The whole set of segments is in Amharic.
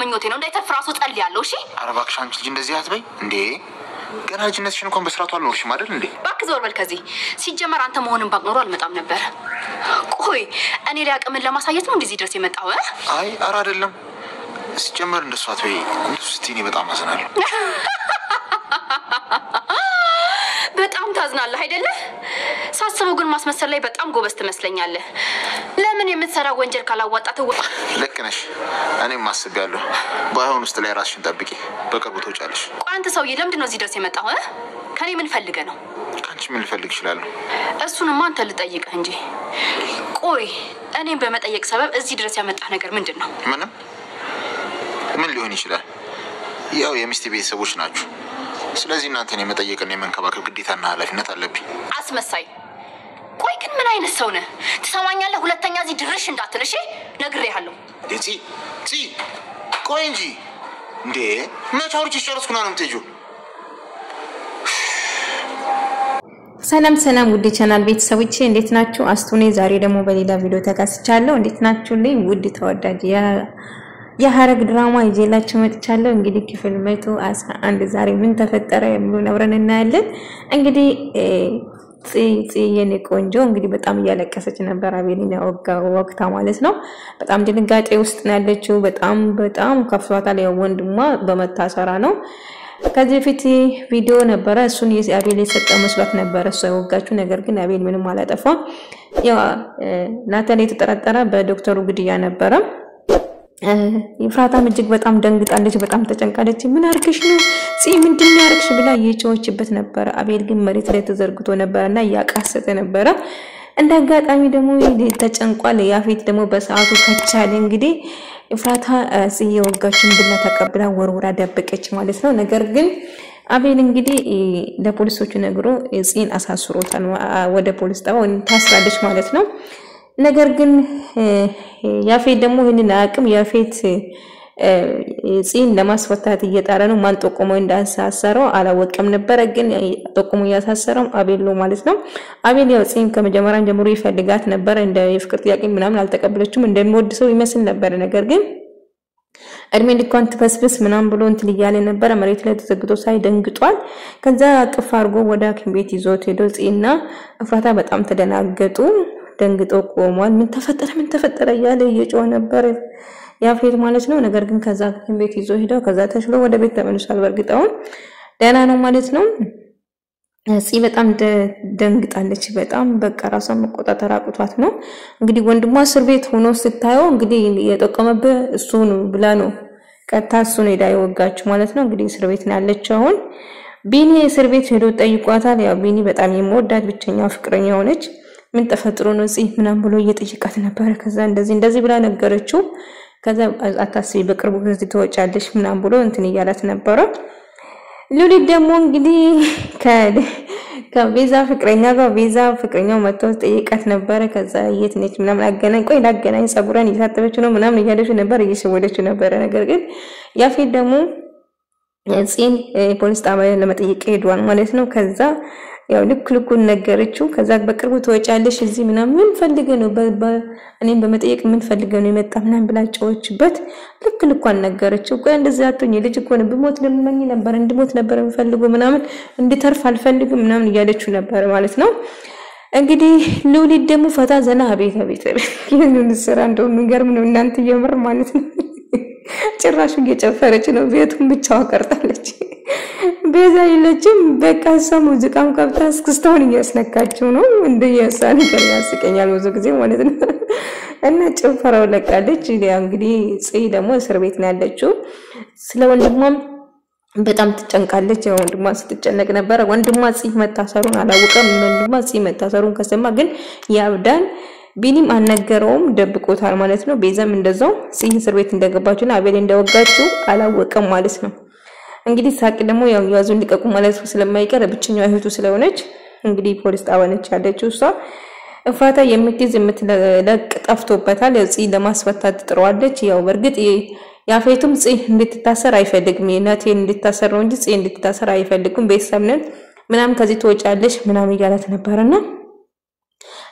ምኞቴ ነው እንዳይተፍራሱ ጸልያለሁ እሺ አረባክሽ አንቺ ልጅ እንደዚህ አትበይ እንዴ ገና ልጅነትሽን እንኳን በስራቱ አልኖርሽም አይደል እንዴ ባክ ዞር በል ከዚህ ሲጀመር አንተ መሆንን ባቅኖር አልመጣም ነበር ቆይ እኔ ሊያቀምን ለማሳየት ነው እንደዚህ ድረስ የመጣው አይ አራ አይደለም ሲጀመር እንደሱ አትበይ ስቲኒ በጣም አዝናለሁ በጣም ታዝናለህ አይደለ ሳስበው ግን ማስመሰል ላይ በጣም ጎበዝ ትመስለኛለህ ለምን የምትሰራው ወንጀል ካላዋጣተው ልክ ነሽ እኔም ማስበያለሁ ባይሆን ውስጥ ላይ ራስሽን ጠብቂ በቅርቡ ትወጫለሽ ቆይ አንተ ሰውዬ ለምንድን ነው እዚህ ድረስ የመጣው ከኔ ምን ፈልገህ ነው ካንቺ ምን ልፈልግ ይችላል እሱንማ አንተ ልጠይቅህ እንጂ ቆይ እኔን በመጠየቅ ሰበብ እዚህ ድረስ ያመጣህ ነገር ምንድነው ምንም ምን ሊሆን ይችላል ያው የሚስቴ ቤተሰቦች ናችሁ ስለዚህ እናንተን የመጠየቅና የመንከባከብ ግዴታና ኃላፊነት አለብኝ አስመሳይ ቆይ ግን ምን አይነት ሰው ነህ ትሰማኛለህ ሁለተኛ እዚህ ድርሽ እንዳትል እሺ ነግሬሃለሁ ፂ ቆይ እንጂ እንዴ መቻውርች ጨርስኩና ነው የምትሄጂው ሰላም ውድ ቻናል ቤተሰቦቼ እንዴት ናችሁ አስቱኔ ዛሬ ደግሞ በሌላ ቪዲዮ ተከስቻለሁ እንዴት ናችሁልኝ ውድ ተወዳጅ የሐረግ ድራማ ይዤላችሁ መጥቻለሁ እንግዲህ ክፍል 111 ዛሬ ምን ተፈጠረ የሚሉን አብረን እናያለን እንግዲህ ፂ የኔ ቆንጆ እንግዲህ በጣም እያለቀሰች ነበር አቤልና ወቅታ ማለት ነው በጣም ድንጋጤ ውስጥ ነው ያለችው በጣም ከፍቷታል ያው ወንድሟ በመታሰራ ነው ከዚህ በፊት ቪዲዮ ነበር እሱን አቤል የሰጠው መስሏት ነበር እሱ ወጋቹ ነገር ግን አቤል ምንም አላጠፋም ያው ናታን የተጠረጠረ በዶክተሩ ግድያ ነበር ይፍራታም እጅግ በጣም ደንግጣለች በጣም ተጨንቃለች ምን አርክሽ ነው ፂ ምንድነው ያርክሽ ብላ እየጮኸችበት ነበር አቤል ግን መሬት ላይ ተዘርግቶ ነበርና ያቃሰተ ነበር እንደጋጣሚ ደግሞ ተጨንቋል ያፌት ደግሞ በሰዓቱ ከቻለ እንግዲህ ይፍራታ ፂ የወጋቹን ብላ ተቀብላ ወርውራ ደበቀች ማለት ነው ነገር ግን አቤል እንግዲህ ለፖሊሶቹ ነግሮ ፂን አሳስሮታል ወደ ፖሊስ ጣቢያ ታስራለች ማለት ነው ነገር ግን ያፌት ደግሞ ይሄንን አቅም ያፌት ፂን ለማስፈታት እየጣረ ነው ማን ተቆመው እንዳሳሰረው አላወቀም ነበር ግን ተቆሞ ያሳሰረው አቤል ነው ማለት ነው አቤል ያው ፂን ከመጀመሪያው ጀምሮ ይፈልጋት ነበር እንደ የፍቅር ጥያቄ ምናምን አልተቀበለችም እንደሚወድ ሰው ይመስል ነበር ነገር ግን እድሜ ልኳን ተፈስፍስ ምናምን ብሎ እንትን ይያለ ነበር መሬት ላይ ተዘግቶ ሳይ ደንግጧል ከዛ ጥፍ አርጎ ወደ ሐኪም ቤት ይዞት ሄዶ ፂና እፍራታ በጣም ተደናገጡ ደንግጦ ቆሟል ምን ተፈጠረ ያለ እየጮኸ ነበር ያፌት ማለት ነው ነገር ግን ከዛ ቤት ይዞ ሄደው ከዛ ተሽሎ ወደ ቤት ተመልሷል በርግጣው ደህና ነው ማለት ነው ፂ በጣም ደንግጣለች በጣም በቃ ራሷን መቆጣጠር አቅቷት ነው እንግዲህ ወንድሟ እስር ቤት ሆኖ ስታየው እንግዲህ የጠቀመበት እሱ ነው ብላ ነው ቀጣ እሱ ነው ሄዳ የወጋችሁ ማለት ነው እንግዲህ እስር ቤት ነው ያለችው አሁን ቢኒ እስር ቤት ሄዶ ጠይቋታል ያው ቢኒ በጣም የሚወዳት ብቸኛው ፍቅረኛ ሆነች ምን ተፈጥሮ ነው ፂ ምናም ብሎ እየጠየቃት ነበር ከዛ እንደዚህ ብላ ነገረችው ከዛ አታስቢ በቅርቡ ከዚህ ተወጫለሽ ምናም ብሎ እንትን ይያላት ነበር ሉሊት ደግሞ እንግዲህ ከቤዛ ፍቅረኛው መጥቶ ጠይቃት ነበር ከዛ የት ነች ምናም ላገናኝ ጸጉራን ይሳተበች ነው ምናም እያለች ነበር እየሸወደች ነበር ነገር ግን ያፌት ደግሞ ፂን ፖሊስ ጣቢያ ለመጠየቅ ሄዷል ማለት ነው ከዛ ያው ልኩን ነገረችው ከዛ በቅርቡ ተወጫለሽ እዚህ ምናምን ፈልገ ነው እኔን በመጠየቅ ምን ፈልገ ነው የመጣ ምናምን ብላጮችበት ልኩን ነገረችው ቆይ እንደዛ አጥቶኝ ልጅ እኮ ነው በሞት ለምመኝ ነበር እንድሞት ነበር የምፈልገው ምናምን እንድተርፍ አልፈልግም ምናምን እያለችው ነበር ማለት ነው እንግዲህ ሉሊት ደግሞ ፈታ ዘና አቤት ይሄንን ስራ እንደው ንገርም ነው እናንተ የምር ማለት ነው ጭራሽ እየጨፈረች ነው ቤቱን ብቻው ቀርጣለች ቤዛ ይለችም በቃ ሰው ሙዚቃም ከብታ እስክስታውን እያስነካቸው ነው እንደየሳን ያስቀኛል ብዙ ጊዜ ማለት ነው እና ጭፈራው ለቃለች እንግዲህ ፂ ደግሞ እስር ቤት ነው ያለችው ስለ ወንድሟም በጣም ተጨንቃለች ወንድሟ ስትጨነቅ ነበር ወንድሟ ፂ መታሰሩን አላወቀም ወንድሟ ፂ መታሰሩን ከሰማ ግን ያብዳን ቢኒም አነገረውም ደብቆታል ማለት ነው ቤዛም እንደዛው ፂ እስር ቤት እንደገባችና አቤል እንደወጋችው አላወቀም ማለት ነው እንግዲህ ሳቅ ደግሞ ያዙን ሊቀቁ ማለት ስለማይቀር ብቸኛው እህቱ ስለሆነች እንግዲህ ፖሊስ ጣቢያ ነች ያለችው እሷ እፍራታ የምትለቅ ጠፍቶበታል ፂ ለማስፈታት ጥሯለች ያው በርግጥ ያፌቱም ፂ እንድትታሰር አይፈልግም እናቴን እንድትታሰር ነው እንጂ ፂ እንድትታሰር አይፈልግም ቤተሰብ ነን ምናም ከዚህ ተወጫለሽ ምናም ይያላት ነበርና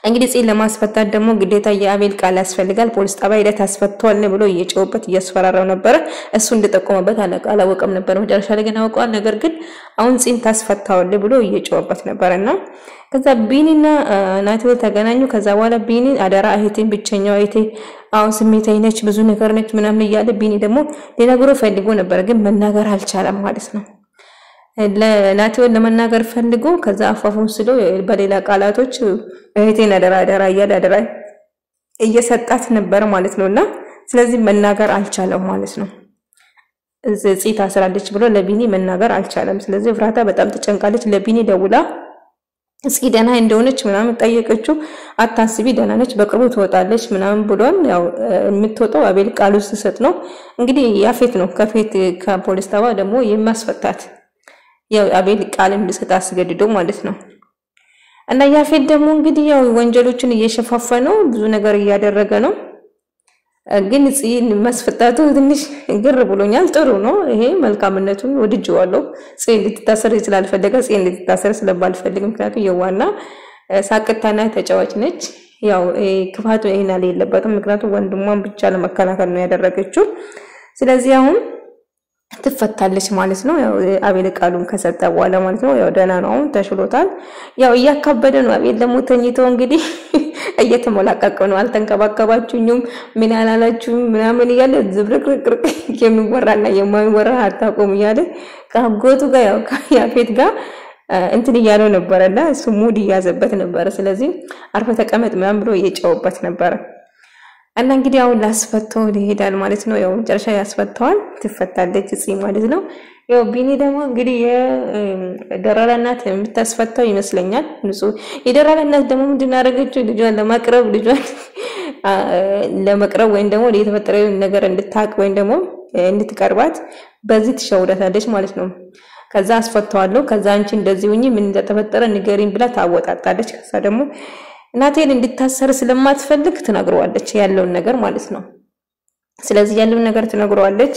እንግዲህ ጽን ለማስፈታት ደግሞ ግዴታ የአቤል ቃል ያስፈልጋል። ፖሊስ ጣቢያ ሄደህ ታስፈቷል ብሎ እየጮህበት እያስፈራራው ነበር። እሱ እንደጠቆመበት አላወቀም ነበር። መጨረሻ ላይ ግን አውቀዋል። ነገር ግን አሁን ጽን ታስፈታዋል ብሎ እየጮህበት ነበርና ከዛ ቢኒና ናቲል ተገናኙ። ከዛ በኋላ ቢኒ አደራ እህቴን ብቸኛው እህቴ አሁን ስሜታዊ ነች ብዙ ነገር ነች ምናምን እያለ ቢኒ ደግሞ ሊነግሮ ፈልጎ ነበር ግን መናገር አልቻለም ማለት ነው። ለናቲል ለመናገር ፈልጎ ከዛ አፋፉን ስሎ በሌላ ቃላቶች እህቴን አደራ እያለ አደራ እየሰጣት ነበር ማለት ነውና ስለዚህ መናገር አልቻለም ማለት ነው። ጽ ታስራለች ብሎ ለቢኒ መናገር አልቻለም። ስለዚህ ፍራታ በጣም ተጨንቃለች። ለቢኒ ደውላ እስኪ ደህና እንደሆነች ምናምን ጠየቀችው። አታስቢ ደህና ነች በቅርቡ ትወጣለች ምናምን ብሎን ያው የምትወጣው አቤል ቃል ውስጥ ሰጥ ነው እንግዲህ ያፌት ነው ከፖሊስ ጣቢያ ደግሞ የሚያስፈታት ያው አቤል ቃል እንዲሰጥ አስገድዶ ማለት ነው። እና ያፌት ደግሞ እንግዲህ ያው ወንጀሎችን እየሸፋፈነው ብዙ ነገር እያደረገ ነው። ግን ጽን መስፈታቱ ትንሽ ግር ብሎኛል። ጥሩ ነው ይሄ መልካምነቱን ወድጄዋለሁ። ጽን ልትታሰር ስላልፈለገ ጽን ልትታሰር ስለባልፈልግ ምክንያቱም የዋና ሳቅታና ተጫዋች ነች። ያው ክፋቱ ይሄን አለየለበትም ምክንያቱም ወንድሟን ብቻ ለመከላከል ነው ያደረገችው። ስለዚህ አሁን ትፈታለች ማለት ነው። ያው አቤል ቃሉን ከሰጠ በኋላ ማለት ነው ያው ደህና ነው ተሽሎታል። ያው እያካበደ ነው አቤል ደግሞ ተኝቶ እንግዲህ እየተሞላቀቀ ነው። አልተንከባከባችሁኝም ምን አላላችሁም ምናምን እያለ ዝብርቅርቅ የሚወራና የማይወራ አታቆም እያለ ከአጎቱ ጋር ያው ያፌት ጋር እንትን እያለው ነበርና እሱ ሙድ እያዘበት ነበር። ስለዚህ አርፈ ተቀመጥ ምናምን ብሎ እየጨውበት ነበር። እና እንግዲህ አሁን ላስፈታው ይሄዳል ማለት ነው። ያው መጨረሻ ያስፈታዋል ትፈታለች ጽ ማለት ነው። ያው ቢኒ ደግሞ እንግዲህ የደራላናት የምታስፈታው ይመስለኛል። ንጹህ የደራላናት ደግሞ ምንድን ያደረገችው ልጇን ለመቅረብ ወይም ደግሞ የተፈጠረው ነገር እንድታቅ ወይም ደግሞ እንድትቀርባት በዚህ ትሸውዳታለች ማለት ነው። ከዛ አስፈታዋለሁ ከዛ አንቺ እንደዚህ ሁኚ ምን እንደተፈጠረ ንገሪኝ ብላ ታወጣጣለች። ከዛ ደግሞ ናቴል እንድታሰር ስለማትፈልግ ትነግረዋለች ያለውን ነገር ማለት ነው። ስለዚህ ያለውን ነገር ትነግረዋለች።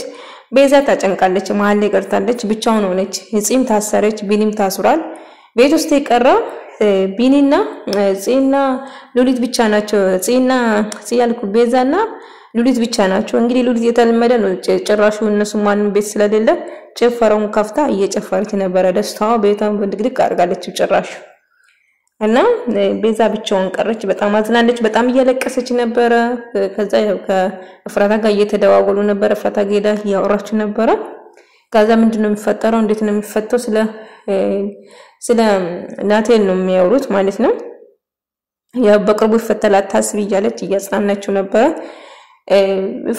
ቤዛ ታጨንቃለች መሀል ላይ ቀርታለች ብቻውን ሆነች። ጽም ታሰረች ቢኒም ታስሯል። ቤት ውስጥ የቀረ ቢኒና ጽና ሉሊት ብቻ ናቸው። ጽያልኩ ቤዛና ሉሊት ብቻ ናቸው። እንግዲህ ሉሊት የተለመደ ነው ጭራሹ እነሱ ማንም ቤት ስለሌለ ጨፈረውን ከፍታ እየጨፈረች ነበር። ደስታዋ ቤቷን ድግድግ አድርጋለች ጭራሹ እና ቤዛ ብቻውን ቀረች። በጣም አዝናለች። በጣም እያለቀሰች ነበር። ከዛ ያው ከፍራታ ጋር እየተደዋወሉ ነበር። ፍራታ ጋር ያወራች ነበር። ከዛ ምንድነው የሚፈጠረው እንዴት ነው የሚፈተው ስለ ናቴል ነው የሚያወሩት ማለት ነው። ያው በቅርቡ ይፈተላል ታስቢ እያለች እያጽናናችው ነበር።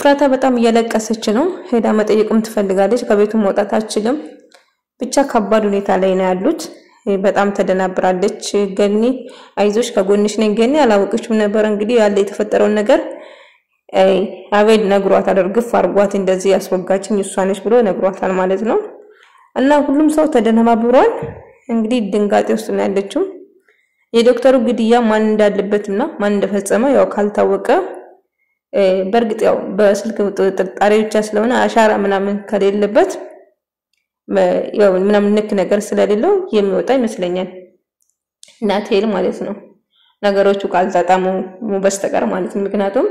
ፍራታ በጣም እያለቀሰች ነው። ሄዳ መጠየቅም ትፈልጋለች። ከቤቱ መውጣት አትችልም። ብቻ ከባድ ሁኔታ ላይ ነው ያሉት። በጣም ተደናብራለች። ገኒ አይዞሽ ከጎንሽ ነኝ ገኒ አላወቅሽም ነበር እንግዲህ ያለ የተፈጠረው ነገር አቤል ነግሯታል። አድርግፍ አርጓት እንደዚህ ያስወጋችኝ እሷ ነች ብሎ ነግሯታል ማለት ነው። እና ሁሉም ሰው ተደናብሯል። እንግዲህ ድንጋጤ ውስጥ ነው ያለችው። የዶክተሩ ግድያ ማን እንዳለበትና ማን እንደፈጸመ ያው ካልታወቀ በርግጥ ያው በስልክ ጥርጣሬ ብቻ ስለሆነ አሻራ ምናምን ከሌለበት ያው ምናምን ንክ ነገር ስለሌለው የሚወጣ ይመስለኛል ናቴል ማለት ነው። ነገሮቹ ካልተጣጣሙ በስተቀር ማለት ነው። ምክንያቱም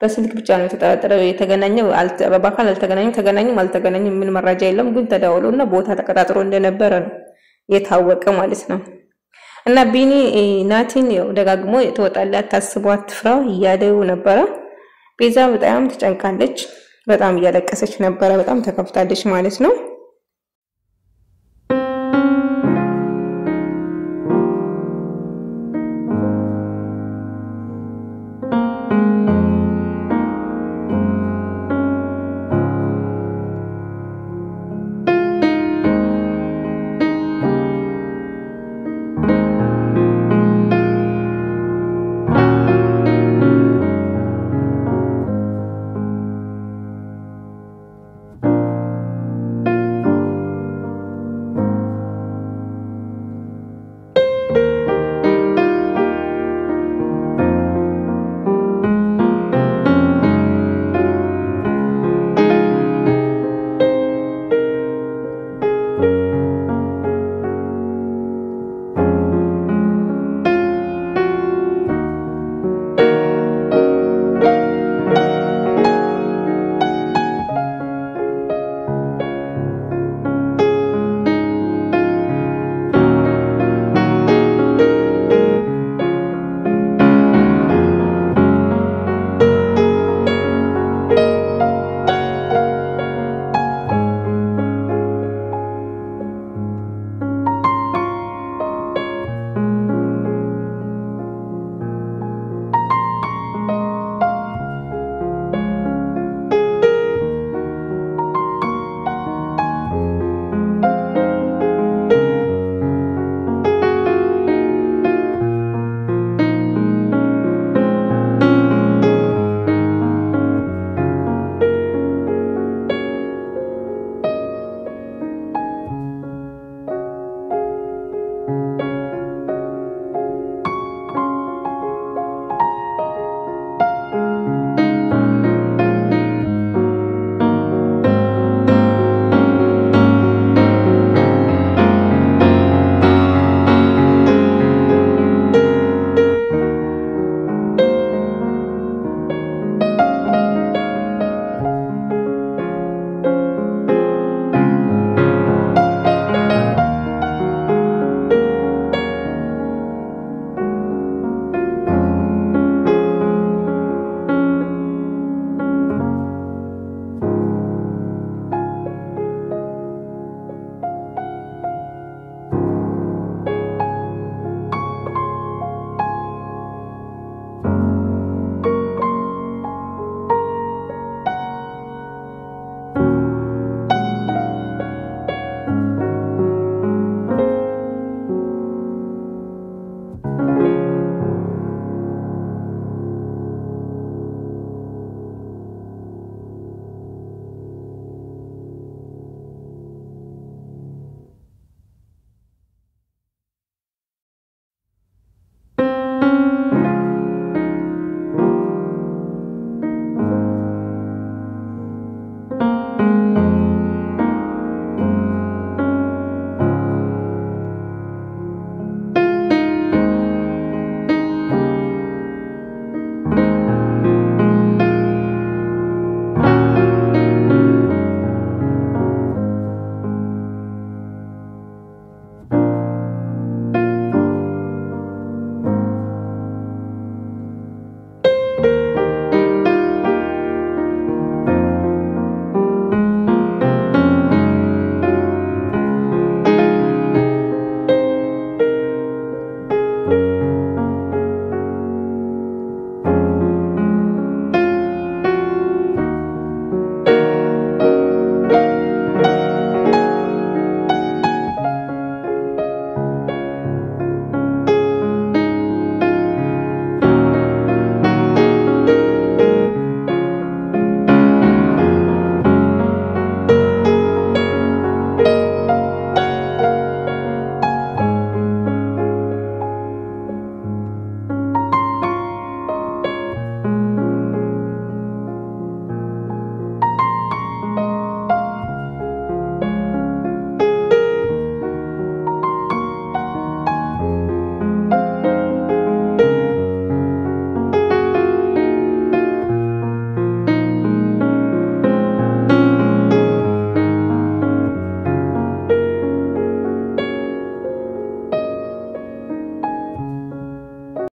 በስልክ ብቻ ነው የተጠረጠረው። የተገናኘው በአካል አልተገናኘም ምን መረጃ የለም። ግን ተደዋውሎና ቦታ ተቀጣጥሮ እንደነበረ ነው የታወቀ ማለት ነው። እና ቢኒ ናቲን ያው ደጋግሞ የተወጣላት ታስቧት ትፍራው እያለው ነበር። ቤዛ በጣም ተጨንቃለች። በጣም እያለቀሰች ነበር። በጣም ተከፍታለች ማለት ነው።